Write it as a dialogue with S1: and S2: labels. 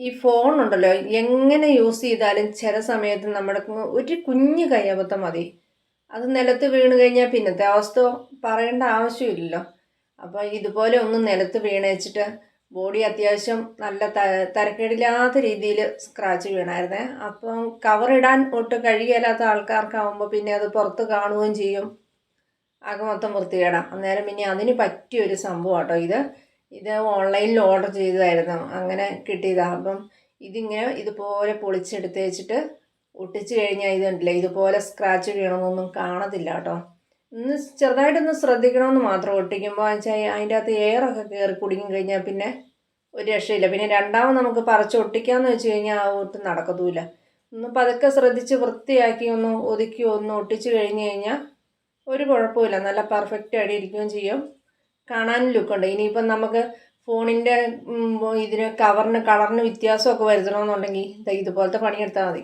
S1: ഈ ഫോണുണ്ടല്ലോ എങ്ങനെ യൂസ് ചെയ്താലും ചില സമയത്ത് നമ്മുടെ ഒരു കുഞ്ഞു കയ്യബദ്ധം മതി, അത് നിലത്ത് വീണ് കഴിഞ്ഞാൽ പിന്നത്തെ അവസ്ഥ പറയേണ്ട ആവശ്യമില്ലല്ലോ. അപ്പോൾ ഇതുപോലെ ഒന്ന് നിലത്ത് വീണേച്ചിട്ട് ബോഡി അത്യാവശ്യം നല്ല തരക്കേടില്ലാത്ത രീതിയിൽ സ്ക്രാച്ച് വീണായിരുന്നേ. അപ്പം കവറിടാൻ ഒട്ടും കഴിയില്ലാത്ത ആൾക്കാർക്കാവുമ്പോൾ പിന്നെ അത് പുറത്ത് കാണുകയും ചെയ്യും, ആകെ മൊത്തം വൃത്തികേടാം. അന്നേരം പിന്നെ അതിന് പറ്റിയൊരു സംഭവം കേട്ടോ ഇത് ഓൺലൈനിൽ ഓർഡർ ചെയ്തതായിരുന്നു, അങ്ങനെ കിട്ടിയതാണ്. അപ്പം ഇതുപോലെ പൊളിച്ചെടുത്ത് വെച്ചിട്ട് ഒട്ടിച്ച് കഴിഞ്ഞാൽ ഇതുണ്ടല്ലേ ഇതുപോലെ സ്ക്രാച്ച് വീണതൊന്നും കാണത്തില്ല കേട്ടോ. ചെറുതായിട്ടൊന്ന് ശ്രദ്ധിക്കണമെന്ന് മാത്രം. ഒട്ടിക്കുമ്പോൾ വെച്ചാൽ അതിൻ്റെ അകത്ത് എയറൊക്കെ കയറി കുടുങ്ങി കഴിഞ്ഞാൽ പിന്നെ ഒരു രക്ഷയില്ല. പിന്നെ രണ്ടാമത് നമുക്ക് പറിച്ച് ഒട്ടിക്കാമെന്ന് വെച്ച് കഴിഞ്ഞാൽ ആ ഒട്ടും നടക്കത്തുമില്ല. ഒന്ന് പതുക്കെ ശ്രദ്ധിച്ച് വൃത്തിയാക്കി ഒന്ന് ഒതുക്കി ഒന്ന് ഒട്ടിച്ച് കഴിഞ്ഞ് കഴിഞ്ഞാൽ ഒരു കുഴപ്പമില്ല, നല്ല പെർഫെക്റ്റ് ആയിട്ട് ഇരിക്കുകയും ചെയ്യും, കാണാനും ലുക്കുണ്ട്. ഇനിയിപ്പം നമുക്ക് ഫോണിൻ്റെ ഇതിന് കളറിന് വ്യത്യാസമൊക്കെ വരുത്തണമെന്നുണ്ടെങ്കിൽ ഇതുപോലത്തെ പണിയെടുത്താൽ മതി.